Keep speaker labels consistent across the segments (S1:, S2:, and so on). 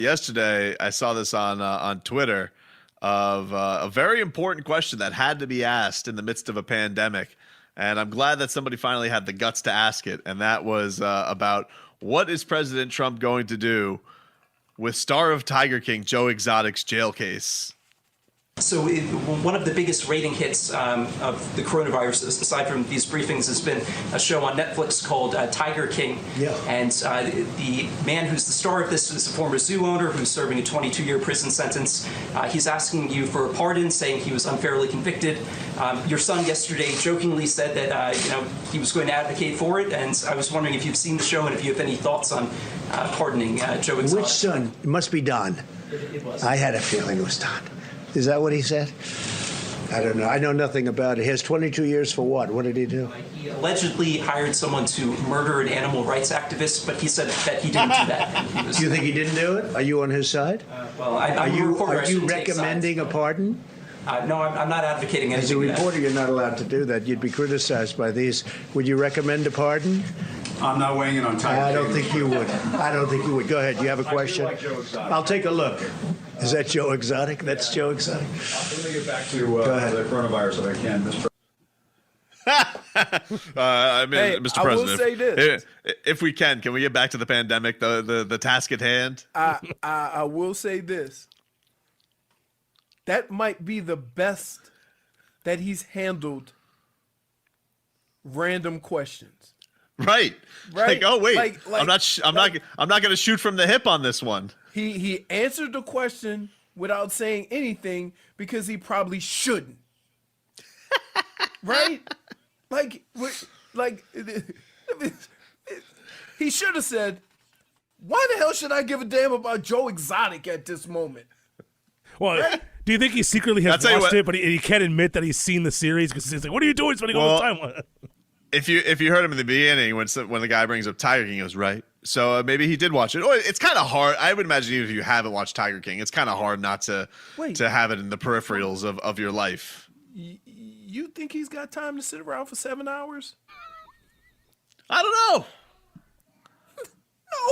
S1: yesterday I saw this on Twitter of a very important question that had to be asked in the midst of a pandemic, and I'm glad that somebody finally had the guts to ask it. And that was about what is President Trump going to do with star of Tiger King Joe Exotic's jail case?
S2: So one of the biggest rating hits of the coronavirus, aside from these briefings, has been a show on Netflix called Tiger King.
S3: Yeah.
S2: And the man who's the star of this is a former zoo owner who's serving a 22-year prison sentence. He's asking you for a pardon, saying he was unfairly convicted. Your son yesterday jokingly said that he was going to advocate for it, and I was wondering if you've seen the show and if you have any thoughts on pardoning Joe Exotic.
S3: Which son? It must be Don.
S2: It was.
S3: I had a feeling it was Don. Is that what he said? I don't know. I know nothing about it. He has 22 years for what? What did he do?
S2: He allegedly hired someone to murder an animal rights activist, but he said that he didn't do that.
S3: Do you think he didn't do it? Are you on his side?
S2: Well, I'm a reporter.
S3: Are you recommending a pardon?
S2: No, I'm not advocating anything.
S3: As a reporter, you're not allowed to do that. You'd be criticized by these. Would you recommend a pardon?
S4: I'm not weighing in on Tiger
S3: I
S4: King.
S3: don't think you would. I don't think you would. Go ahead. You have a question?
S4: I do like Joe Exotic.
S3: I'll take a look. Is that Joe Exotic? That's Joe Exotic.
S4: Let me get back to the coronavirus if I can, Mr.
S1: Mr. President,
S5: I will say this.
S1: If we can we get back to the pandemic, the task at hand?
S5: I will say this. That might be the best that he's handled random questions.
S1: Right.
S5: Right.
S1: Like, oh wait,
S5: Like-
S1: I'm not going to shoot from the hip on this one.
S5: He answered the question without saying anything because he probably shouldn't. Right? He should have said, "Why the hell should I give a damn about Joe Exotic at this moment?"
S6: Well,
S5: Right?
S6: do you think he secretly has
S1: I'll tell you
S6: watched
S1: what.
S6: it, but he can't admit that he's seen the series because he's like, "What are you doing spending all this time on it?"
S1: If you heard him in the beginning when the guy brings up Tiger King, he goes, right. So maybe he did watch it. Oh, it's kind of hard. I would imagine even if you haven't watched Tiger King, it's kind of hard not to have it in the peripherals of your life.
S5: You think he's got time to sit around for 7 hours?
S1: I don't know.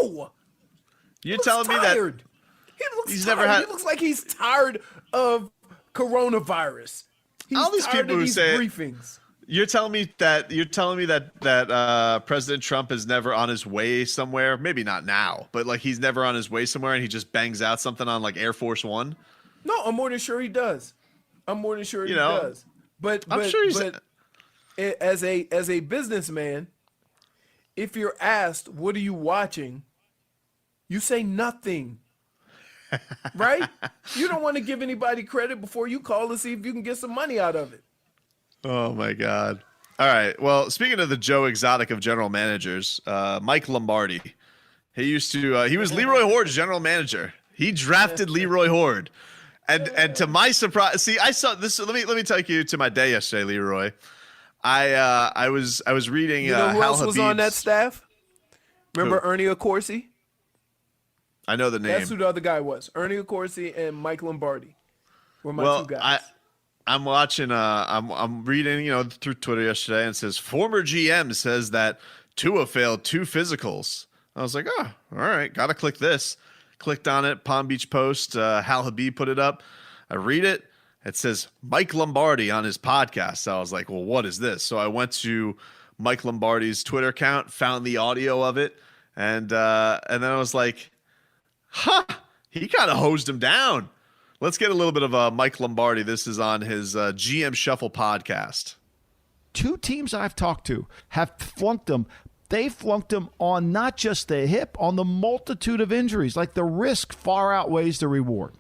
S5: No.
S1: You're
S5: Looks
S1: telling me
S5: tired.
S1: that
S5: He looks
S1: he's
S5: tired.
S1: never had-
S5: He looks like he's tired of coronavirus. He's
S1: All these
S5: tired
S1: people
S5: of
S1: who
S5: these
S1: say-
S5: briefings.
S1: You're telling me that President Trump is never on his way somewhere. Maybe not now, but like he's never on his way somewhere, and he just bangs out something on like Air Force One.
S5: No, I'm more than sure he does. I'm more than sure he does. But
S1: I'm sure he's.
S5: as a businessman, if you're asked what are you watching, you say nothing. Right? You don't want to give anybody credit before you call to see if you can get some money out of it.
S1: Oh my God! All right. Well, speaking of the Joe Exotic of general managers, Mike Lombardi. He was Leroy Hoard's general manager. He drafted Leroy Hoard, and to my surprise, see, I saw this. Let me take you to my day yesterday, Leroy. I was reading.
S5: You know who
S1: Hal
S5: else was on that
S1: Habib's-
S5: staff? Remember
S1: Who?
S5: Ernie Accorsi?
S1: I know the name.
S5: That's who the other guy was. Ernie Accorsi and Mike Lombardi were my two guys.
S1: I'm watching. I'm reading. Through Twitter yesterday, and it says former GM says that Tua failed 2 physicals. I was like, oh, all right, gotta click this. Clicked on it. Palm Beach Post. Hal Habib put it up. I read it. It says Mike Lombardi on his podcast. So I was like, well, what is this? So I went to Mike Lombardi's Twitter account, found the audio of it, and then I was like, he kind of hosed him down. Let's get a little bit of Mike Lombardi. This is on his GM Shuffle podcast.
S7: 2 teams I've talked to have flunked him. They flunked him on not just the hip, on the multitude of injuries. Like the risk far outweighs the reward.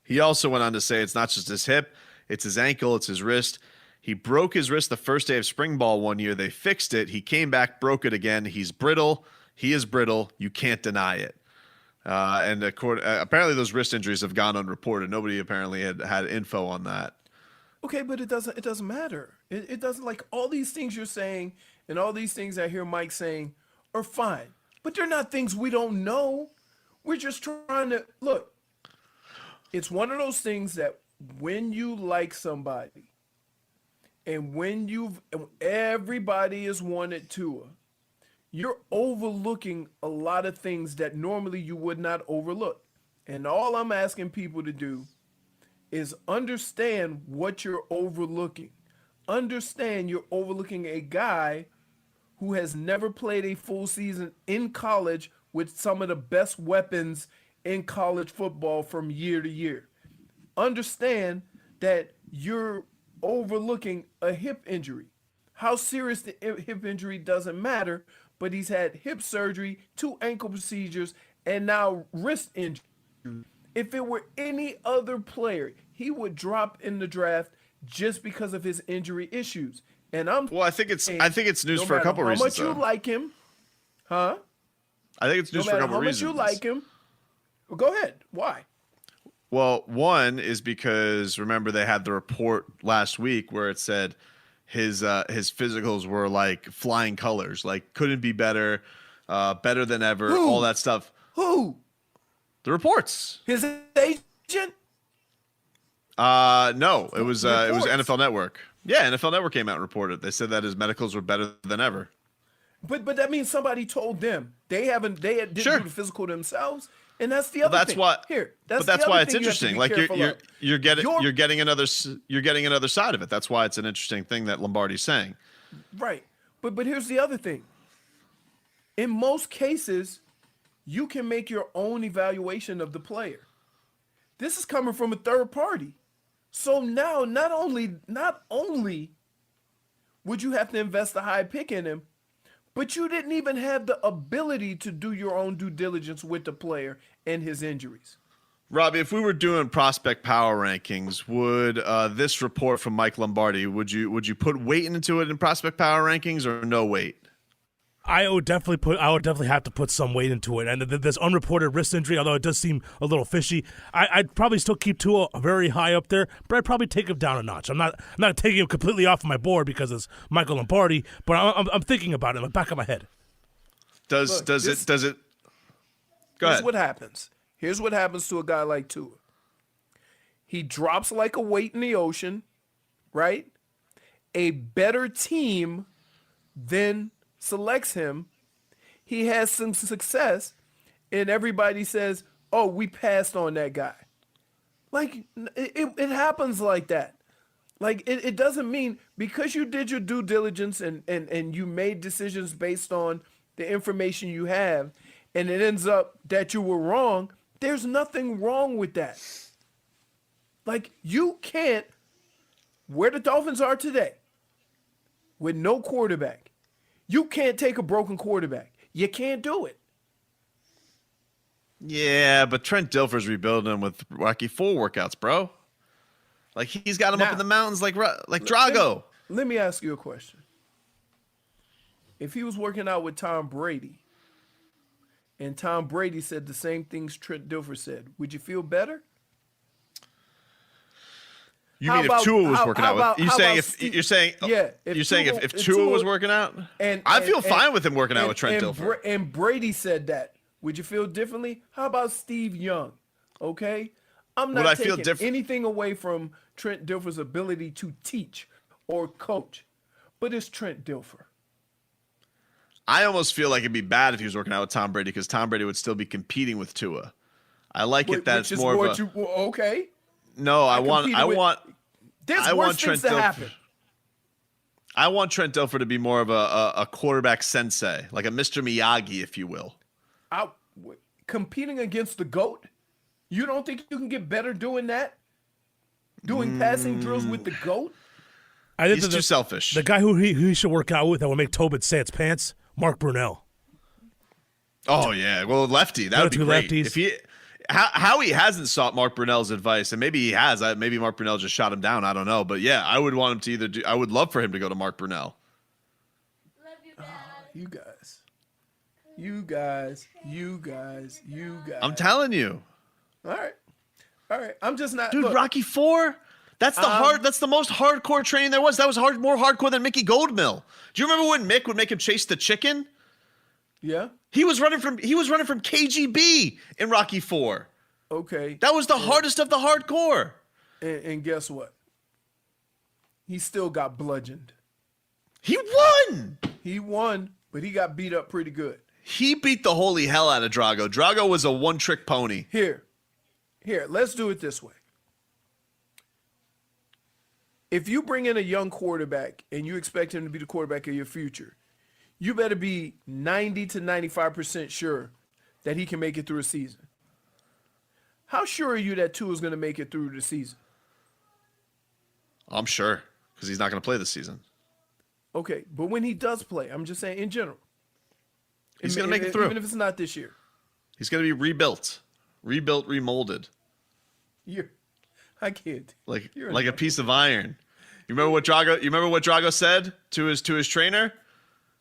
S1: He also went on to say it's not just his hip, it's his ankle, it's his wrist. He broke his wrist the first day of spring ball one year. They fixed it. He came back, broke it again. He's brittle. He is brittle. You can't deny it. And apparently those wrist injuries have gone unreported. Nobody apparently had info on that.
S5: Okay, but it doesn't matter. It doesn't, like, all these things you're saying and all these things I hear Mike saying are fine. But they're not things we don't know. We're just trying to look. It's one of those things that when you like somebody and when everybody has wanted Tua, you're overlooking a lot of things that normally you would not overlook. And all I'm asking people to do is understand what you're overlooking. Understand you're overlooking a guy who has never played a full season in college with some of the best weapons in college football from year to year. Understand that you're overlooking a hip injury. How serious the hip injury doesn't matter, but he's had hip surgery, 2 ankle procedures, and now wrist injury. If it were any other player, he would drop in the draft just because of his injury issues. And
S1: I think it's news for a couple reasons.
S5: How much you like him, huh?
S1: I think it's news for a couple reasons.
S5: How much you like him? Well, go ahead. Why?
S1: Well, one is because remember they had the report last week where it said his physicals were like flying colors, like couldn't be better, better than ever, all that stuff.
S5: Who?
S1: The reports.
S5: His agent?
S1: No, it was NFL Network. Yeah, NFL Network came out and reported. They said that his medicals were better than ever.
S5: But that means somebody told them. They didn't do the physical themselves, and that's the other thing.
S1: That's why it's interesting. Like you're getting another side of it. That's why it's an interesting thing that Lombardi's saying.
S5: Right. But here's the other thing. In most cases, you can make your own evaluation of the player. This is coming from a third party. So now not only would you have to invest a high pick in him, but you didn't even have the ability to do your own due diligence with the player and his injuries.
S1: Robbie, if we were doing prospect power rankings, would this report from Mike Lombardi, would you put weight into it in prospect power rankings or no weight?
S6: I would definitely have to put some weight into it. And this unreported wrist injury, although it does seem a little fishy, I'd probably still keep Tua very high up there, but I'd probably take him down a notch. I'm not taking him completely off my board because it's Michael Lombardi, but I'm thinking about it in the back of my head.
S1: Does it? Go ahead.
S5: Here's what happens. Here's what happens to a guy like Tua. He drops like a weight in the ocean, right? A better team then selects him. He has some success, and everybody says, "Oh, we passed on that guy." Like it happens like that. Like it doesn't mean because you did your due diligence and you made decisions based on the information you have, and it ends up that you were wrong. There's nothing wrong with that. Like you can't, where the Dolphins are today, with no quarterback, you can't take a broken quarterback. You can't do it.
S1: Yeah, but Trent Dilfer's rebuilding him with Rocky 4 workouts, bro. Like he's got him up in the mountains like Drago.
S5: Let me ask you a question. If he was working out with Tom Brady, and Tom Brady said the same things Trent Dilfer said, would you feel better?
S1: You mean if Tua was working out with? You're saying if Tua was working out, I feel fine with him working out with Trent Dilfer.
S5: And Brady said that. Would you feel differently? How about Steve Young? Okay, I'm not taking anything away from Trent Dilfer's ability to teach or coach, but it's Trent Dilfer.
S1: I almost feel like it'd be bad if he was working out with Tom Brady because Tom Brady would still be competing with Tua. I like it that it's more of a
S5: okay.
S1: No, I want
S5: Trent Dilfer.
S1: I want Trent Dilfer to be more of a quarterback sensei, like a Mr. Miyagi, if you will.
S5: Competing against the GOAT? You don't think you can get better doing that? Doing passing drills with the GOAT?
S1: He's too selfish.
S6: The guy who he should work out with that would make Tobin say its pants, Mark Brunell.
S1: Oh, yeah. Well, lefty. That would be great.
S6: Lefties.
S1: If he... How he hasn't sought Mark Brunell's advice, and maybe he has. Maybe Mark Brunell just shot him down. I don't know, but yeah, I would want him to either do. I would love for him to go to Mark Brunell.
S5: Love you, Dad. You guys.
S1: I'm telling you.
S5: All right. I'm just not.
S1: Dude,
S5: look,
S1: Rocky 4. That's the That's the most hardcore training there was. That was more hardcore than Mickey Goldmill. Do you remember when Mick would make him chase the chicken?
S5: Yeah.
S1: He was running from KGB in Rocky 4.
S5: Okay.
S1: That was the hardest of the hardcore.
S5: And guess what? He still got bludgeoned.
S1: He won.
S5: He won, but he got beat up pretty good.
S1: He beat the holy hell out of Drago. Drago was a one-trick pony.
S5: Here, let's do it this way. If you bring in a young quarterback and you expect him to be the quarterback of your future, you better be 90 to 95% sure that he can make it through a season. How sure are you that Tua is going to make it through the season?
S1: I'm sure, because he's not going to play this season.
S5: Okay, but when he does play, I'm just saying in general.
S1: He's going to make it through.
S5: Even if it's not this year.
S1: He's going to be rebuilt, remolded.
S5: I can't.
S1: Like a piece of iron. You remember what Drago said to his trainer?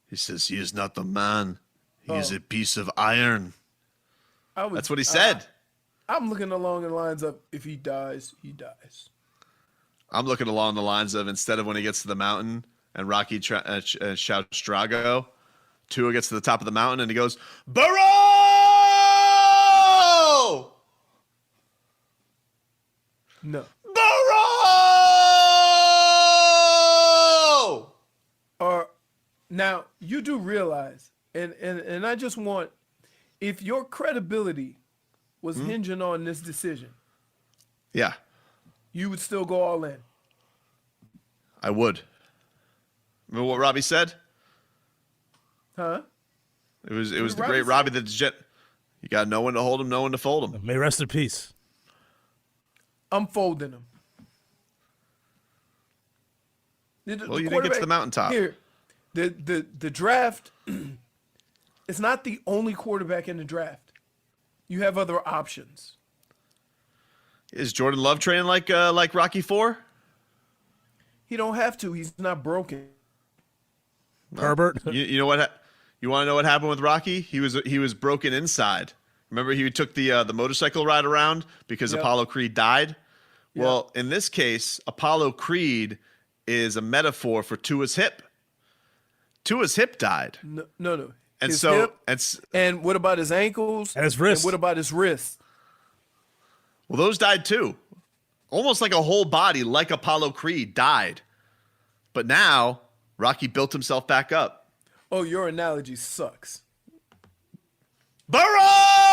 S1: He says, "He is not the man. He is a piece of iron." That's what he said.
S5: I'm looking along the lines of, if he dies, he dies.
S1: I'm looking along the lines of, instead of when he gets to the mountain and Rocky shouts Drago, Tua gets to the top of the mountain and he goes, "Burrow!"
S5: No.
S1: Burrow!
S5: Now, you do realize, and I just want, if your credibility was hinging on this decision,
S1: Yeah,
S5: you would still go all in.
S1: I would. Remember what Robbie said?
S5: Huh?
S1: It was the
S5: Robbie
S1: great Robbie the Jet. You got no one to hold him, no one to fold him.
S6: May rest in peace.
S5: I'm folding him.
S1: Well, you didn't get to the mountaintop.
S5: Here, the draft, it's not the only quarterback in the draft. You have other options.
S1: Is Jordan Love training like Rocky IV?
S5: He don't have to. He's not broken.
S6: Herbert.
S1: You know what? You want to know what happened with Rocky? He was broken inside. Remember, he took the motorcycle ride around because Apollo Creed died.
S5: Yep.
S1: Well, in this case, Apollo Creed is a metaphor for Tua's hip. Tua's hip died.
S5: No.
S1: And
S5: His
S1: so,
S5: hip,
S1: and
S5: and what about his ankles?
S6: And his wrist.
S5: And what about his wrist?
S1: well, those died too. Almost like a whole body, like Apollo Creed, died. But now Rocky built himself back up.
S5: Oh, your analogy sucks.
S1: Burrow!